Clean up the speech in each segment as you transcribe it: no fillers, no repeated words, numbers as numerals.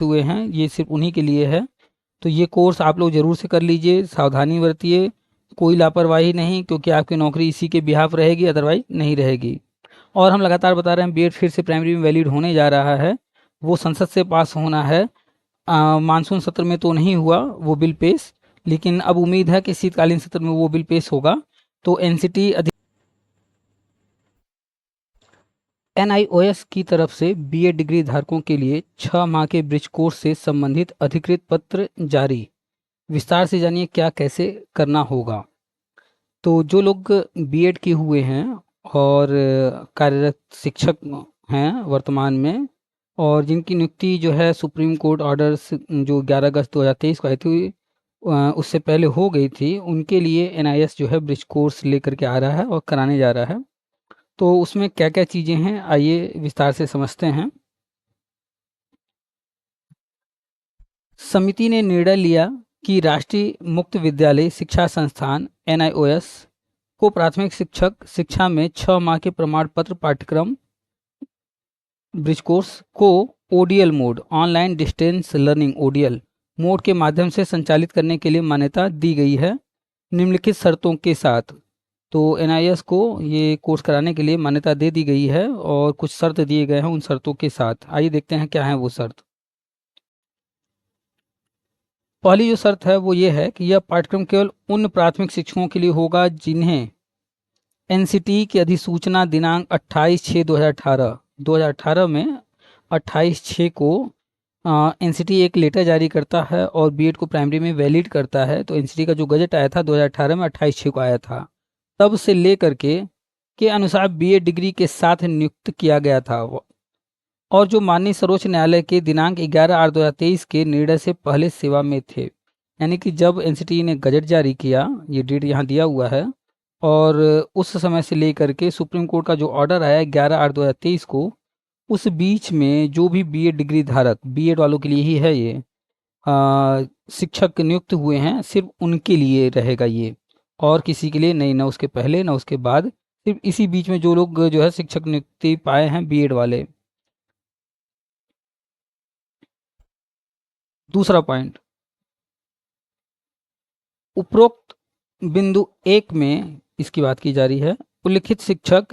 हुए हैं, ये सिर्फ उन्हीं के लिए है। तो ये कोर्स आप लोग ज़रूर से कर लीजिए, सावधानी बरतिए, कोई लापरवाही नहीं, क्योंकि आपकी नौकरी इसी के बिहाफ रहेगी, अदरवाइज नहीं रहेगी। और हम लगातार बता रहे हैं, बीएड फिर से प्राइमरी में वैलिड होने जा रहा है। वो संसद से पास होना है। मानसून सत्र में तो नहीं हुआ वो बिल पेश, लेकिन अब उम्मीद है कि शीतकालीन सत्र में वो बिल पेश होगा। तो एनसीटी एनआईओएस की तरफ से बीएड डिग्री धारकों के लिए 6 माह के ब्रिज कोर्स से संबंधित अधिकृत पत्र जारी। विस्तार से जानिए क्या कैसे करना होगा। तो जो लोग बीएड किए हुए हैं और कार्यरत शिक्षक हैं वर्तमान में, और जिनकी नियुक्ति जो है सुप्रीम कोर्ट ऑर्डर जो 11 अगस्त 2023 को आई थी उससे पहले हो गई थी, उनके लिए एनआईएस जो है ब्रिज कोर्स लेकर के आ रहा है और कराने जा रहा है। तो उसमें क्या क्या चीज़ें हैं, आइए विस्तार से समझते हैं। समिति ने निर्णय लिया कि राष्ट्रीय मुक्त विद्यालय शिक्षा संस्थान एनआईओएस को प्राथमिक शिक्षक शिक्षा में 6 माह के प्रमाण पत्र पाठ्यक्रम ब्रिज कोर्स को ODL mode, online distance learning ODL mode के माध्यम से संचालित करने के लिए मान्यता दी गई है, निम्नलिखित शर्तों के साथ। तो एनआईएस को ये कोर्स कराने के लिए मान्यता दे दी गई है और कुछ शर्त दिए गए हैं उन शर्तों के साथ। आइए देखते हैं क्या है वो शर्त। पहली जो शर्त है वो ये है कि यह पाठ्यक्रम केवल उन प्राथमिक शिक्षकों के लिए होगा जिन्हें एनसीटी की अधिसूचना दिनांक 28/6/2018 में 28/6 को एनसीटी एक लेटर जारी करता है और बीएड को प्राइमरी में वैलिड करता है। तो एनसीटी का जो गजट आया था 2018 में 28/6 को आया था, तब से लेकर के अनुसार बीएड डिग्री के साथ नियुक्त किया गया था। और जो माननीय सर्वोच्च न्यायालय के दिनांक 11/8/2023 के निर्णय से पहले सेवा में थे। यानी कि जब एनसीटी ने गजट जारी किया, ये डेट यहाँ दिया हुआ है, और उस समय से लेकर के सुप्रीम कोर्ट का जो ऑर्डर आया 11/8/2023 को, उस बीच में जो भी बीएड डिग्री धारक, बीएड वालों के लिए ही है ये, शिक्षक नियुक्त हुए हैं, सिर्फ उनके लिए रहेगा ये, और किसी के लिए नहीं, ना उसके पहले ना उसके बाद, सिर्फ इसी बीच में जो लोग जो है शिक्षक नियुक्ति पाए हैं बीएड वाले। दूसरा पॉइंट, उपरोक्त बिंदु 1 में इसकी बात की जा रही है, उल्लिखित शिक्षक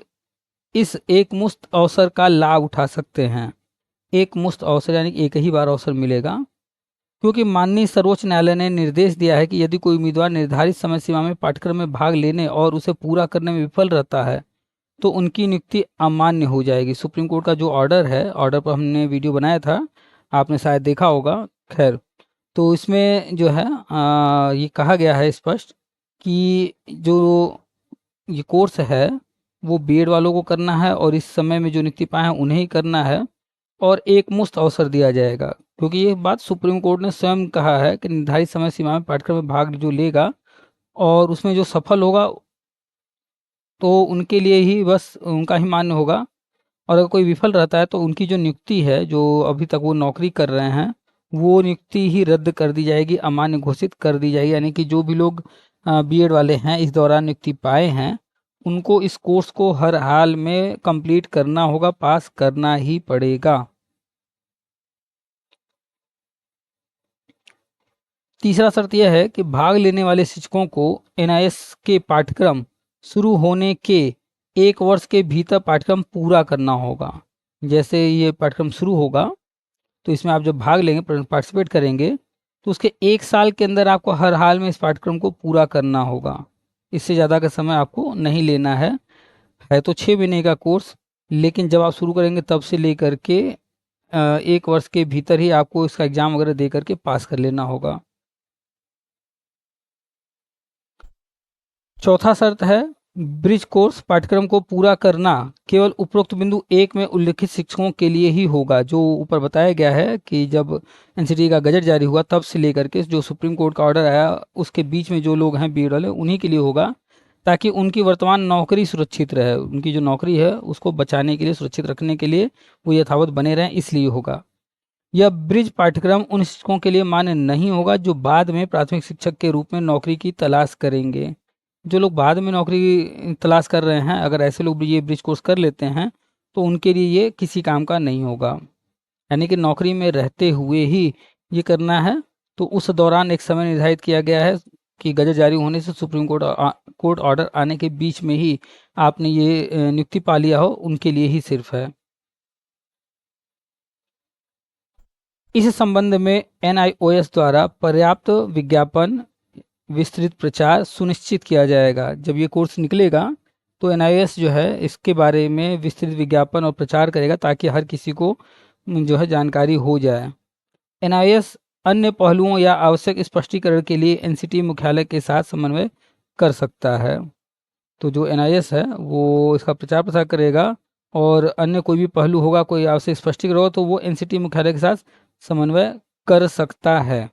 इस एक मुश्त अवसर का लाभ उठा सकते हैं। एक मुश्त अवसर यानी कि एक ही बार अवसर मिलेगा, क्योंकि माननीय सर्वोच्च न्यायालय ने निर्देश दिया है कि यदि कोई उम्मीदवार निर्धारित समय सीमा में पाठ्यक्रम में भाग लेने और उसे पूरा करने में विफल रहता है तो उनकी नियुक्ति अमान्य हो जाएगी। सुप्रीम कोर्ट का जो ऑर्डर है, ऑर्डर पर हमने वीडियो बनाया था, आपने शायद देखा होगा। खैर, तो इसमें जो है ये कहा गया है स्पष्ट कि जो ये कोर्स है वो बीएड वालों को करना है और इस समय में जो नियुक्ति पाए हैं उन्हें ही करना है, और एक मुश्त अवसर दिया जाएगा, क्योंकि ये बात सुप्रीम कोर्ट ने स्वयं कहा है कि निर्धारित समय सीमा में पाठ्यक्रम में भाग जो लेगा और उसमें जो सफल होगा तो उनके लिए ही, बस उनका ही मान्य होगा, और अगर कोई विफल रहता है तो उनकी जो नियुक्ति है, जो अभी तक वो नौकरी कर रहे हैं, वो नियुक्ति ही रद्द कर दी जाएगी, अमान्य घोषित कर दी जाएगी। यानी कि जो भी लोग बीएड वाले हैं इस दौरान नियुक्ति पाए हैं, उनको इस कोर्स को हर हाल में कंप्लीट करना होगा, पास करना ही पड़ेगा। तीसरा शर्त यह है कि भाग लेने वाले शिक्षकों को एनआईएस के पाठ्यक्रम शुरू होने के 1 वर्ष के भीतर पाठ्यक्रम पूरा करना होगा। जैसे ये पाठ्यक्रम शुरू होगा तो इसमें आप जब भाग लेंगे, पार्टिसिपेट करेंगे, तो उसके 1 साल के अंदर आपको हर हाल में इस पाठ्यक्रम को पूरा करना होगा। इससे ज़्यादा का समय आपको नहीं लेना है तो 6 महीने का कोर्स, लेकिन जब आप शुरू करेंगे तब से लेकर के 1 वर्ष के भीतर ही आपको इसका एग्ज़ाम वगैरह दे करके पास कर लेना होगा। चौथा शर्त है, ब्रिज कोर्स पाठ्यक्रम को पूरा करना केवल उपरोक्त बिंदु 1 में उल्लिखित शिक्षकों के लिए ही होगा। जो ऊपर बताया गया है कि जब एनसीटी का गजट जारी हुआ तब से लेकर के जो सुप्रीम कोर्ट का ऑर्डर आया उसके बीच में जो लोग हैं बीएड वाले, उन्हीं के लिए होगा, ताकि उनकी वर्तमान नौकरी सुरक्षित रहे। उनकी जो नौकरी है उसको बचाने के लिए, सुरक्षित रखने के लिए वो यथावत बने रहें, इसलिए होगा। यह ब्रिज पाठ्यक्रम उन शिक्षकों के लिए मान्य नहीं होगा जो बाद में प्राथमिक शिक्षक के रूप में नौकरी की तलाश करेंगे। जो लोग बाद में नौकरी तलाश कर रहे हैं, अगर ऐसे लोग भी ये ब्रिज कोर्स कर लेते हैं तो उनके लिए ये किसी काम का नहीं होगा। यानी कि नौकरी में रहते हुए ही ये करना है। तो उस दौरान एक समय निर्धारित किया गया है कि गजट जारी होने से सुप्रीम कोर्ट ऑर्डर आने के बीच में ही आपने ये नियुक्ति पा लिया हो, उनके लिए ही सिर्फ है। इस संबंध में NIOS द्वारा पर्याप्त विज्ञापन, विस्तृत प्रचार सुनिश्चित किया जाएगा। जब ये कोर्स निकलेगा तो NIOS जो है इसके बारे में विस्तृत विज्ञापन और प्रचार करेगा ताकि हर किसी को जो है जानकारी हो जाए। NIOS अन्य पहलुओं या आवश्यक स्पष्टीकरण के लिए NCT मुख्यालय के साथ समन्वय कर सकता है। तो जो NIOS है वो इसका प्रचार प्रसार करेगा, और अन्य कोई भी पहलू होगा, कोई आवश्यक स्पष्टीकरण होगा, तो वो NCT मुख्यालय के साथ समन्वय कर सकता है।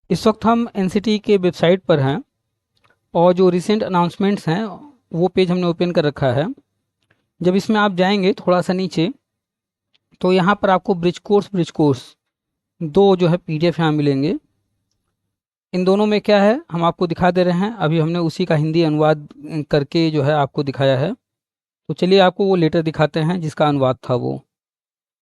इस वक्त हम NCT के वेबसाइट पर हैं और जो रिसेंट अनाउंसमेंट्स हैं वो पेज हमने ओपन कर रखा है। जब इसमें आप जाएंगे थोड़ा सा नीचे तो यहाँ पर आपको ब्रिज कोर्स दो जो है PDF यहाँ मिलेंगे। इन दोनों में क्या है हम आपको दिखा दे रहे हैं, अभी हमने उसी का हिंदी अनुवाद करके जो है आपको दिखाया है। तो चलिए आपको वो लेटर दिखाते हैं जिसका अनुवाद था।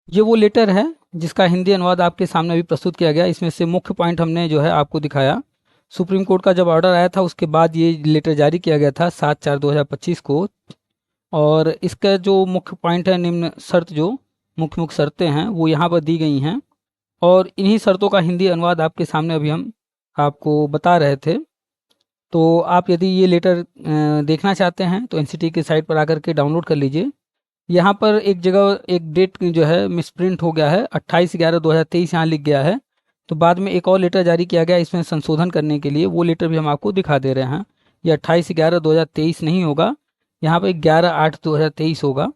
ये वो लेटर है जिसका हिंदी अनुवाद आपके सामने अभी प्रस्तुत किया गया। इसमें से मुख्य पॉइंट हमने जो है आपको दिखाया। सुप्रीम कोर्ट का जब ऑर्डर आया था उसके बाद ये लेटर जारी किया गया था 7/4/2025 को, और इसका जो मुख्य पॉइंट है, निम्न शर्त जो मुख्य शर्तें हैं वो यहाँ पर दी गई हैं, और इन्हीं शर्तों का हिंदी अनुवाद आपके सामने अभी हम आपको बता रहे थे। तो आप यदि ये लेटर देखना चाहते हैं तो NCT की साइट पर आकर के डाउनलोड कर लीजिए। यहाँ पर एक जगह एक डेट जो है मिसप्रिंट हो गया है, 28/11/2023 यहाँ लिख गया है। तो बाद में एक और लेटर जारी किया गया इसमें संशोधन करने के लिए, वो लेटर भी हम आपको दिखा दे रहे हैं। ये 28/11/2023 नहीं होगा, यहाँ पर 11/8/2023 होगा।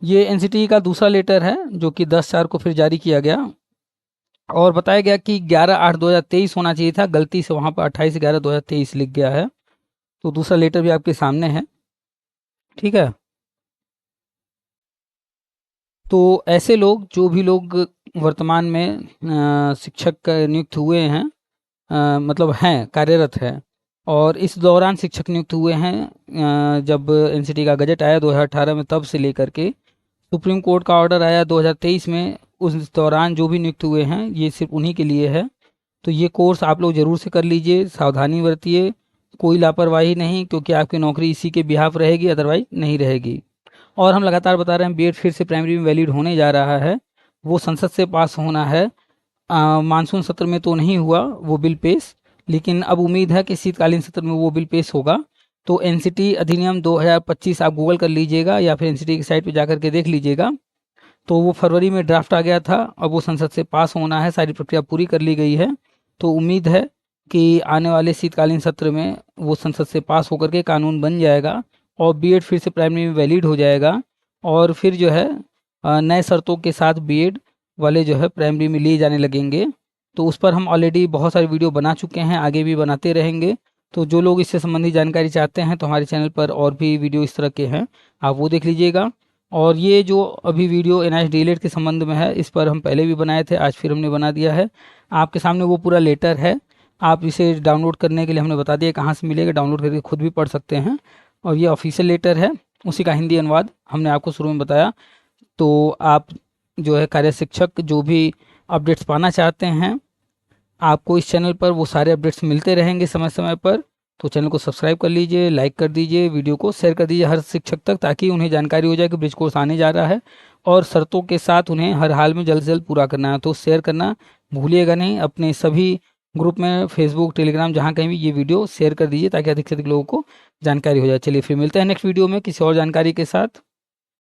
ये NCT का दूसरा लेटर है जो कि 10/4 को फिर जारी किया गया, और बताया गया कि 11/8/2023 होना चाहिए था, गलती से वहाँ पर 28/11/2023 लिख गया है। तो दूसरा लेटर भी आपके सामने है, ठीक है। तो ऐसे लोग, जो भी लोग वर्तमान में शिक्षक नियुक्त हुए हैं, मतलब हैं, कार्यरत हैं, और इस दौरान शिक्षक नियुक्त हुए हैं, जब NCT का गजट आया 2018 में तब से लेकर के सुप्रीम कोर्ट का ऑर्डर आया 2023 में, उस दौरान जो भी नियुक्त हुए हैं ये सिर्फ उन्हीं के लिए है। तो ये कोर्स आप लोग ज़रूर से कर लीजिए, सावधानी बरतिए, कोई लापरवाही नहीं, क्योंकि आपकी नौकरी इसी के बिहाफ रहेगी, अदरवाइज नहीं रहेगी। और हम लगातार बता रहे हैं B.Ed फिर से प्राइमरी में वैलिड होने जा रहा है। वो संसद से पास होना है, मानसून सत्र में तो नहीं हुआ वो बिल पेश, लेकिन अब उम्मीद है कि शीतकालीन सत्र में वो बिल पेश होगा। तो NCT अधिनियम 2025 आप गूगल कर लीजिएगा या फिर NCT की साइट पर जाकर के देख लीजिएगा। तो वो फरवरी में ड्राफ्ट आ गया था, अब वो संसद से पास होना है, सारी प्रक्रिया पूरी कर ली गई है। तो उम्मीद है कि आने वाले शीतकालीन सत्र में वो संसद से पास होकर के कानून बन जाएगा और B.Ed फिर से प्राइमरी में वैलिड हो जाएगा, और फिर जो है नए शर्तों के साथ B.Ed वाले जो है प्राइमरी में लिए जाने लगेंगे। तो उस पर हम ऑलरेडी बहुत सारी वीडियो बना चुके हैं, आगे भी बनाते रहेंगे। तो जो लोग इससे संबंधित जानकारी चाहते हैं तो हमारे चैनल पर और भी वीडियो इस तरह के हैं, आप वो देख लीजिएगा। और ये जो अभी वीडियो NIOS DLED के संबंध में है, इस पर हम पहले भी बनाए थे, आज फिर हमने बना दिया है। आपके सामने वो पूरा लेटर है, आप इसे डाउनलोड करने के लिए हमने बता दिया कहाँ से मिलेगा, डाउनलोड करके खुद भी पढ़ सकते हैं। और ये ऑफिशियल लेटर है, उसी का हिंदी अनुवाद हमने आपको शुरू में बताया। तो आप जो है कार्य शिक्षक जो भी अपडेट्स पाना चाहते हैं, आपको इस चैनल पर वो सारे अपडेट्स मिलते रहेंगे समय समय पर। तो चैनल को सब्सक्राइब कर लीजिए, लाइक कर दीजिए, वीडियो को शेयर कर दीजिए हर शिक्षक तक, ताकि उन्हें जानकारी हो जाए कि ब्रिज कोर्स आने जा रहा है, और शर्तों के साथ उन्हें हर हाल में जल्द से जल्द पूरा करना है। तो शेयर करना भूलिएगा नहीं, अपने सभी ग्रुप में, फेसबुक, टेलीग्राम, जहाँ कहीं भी ये वीडियो शेयर कर दीजिए ताकि अधिक से अधिक लोगों को जानकारी हो जाए। चलिए फिर मिलते हैं नेक्स्ट वीडियो में किसी और जानकारी के साथ।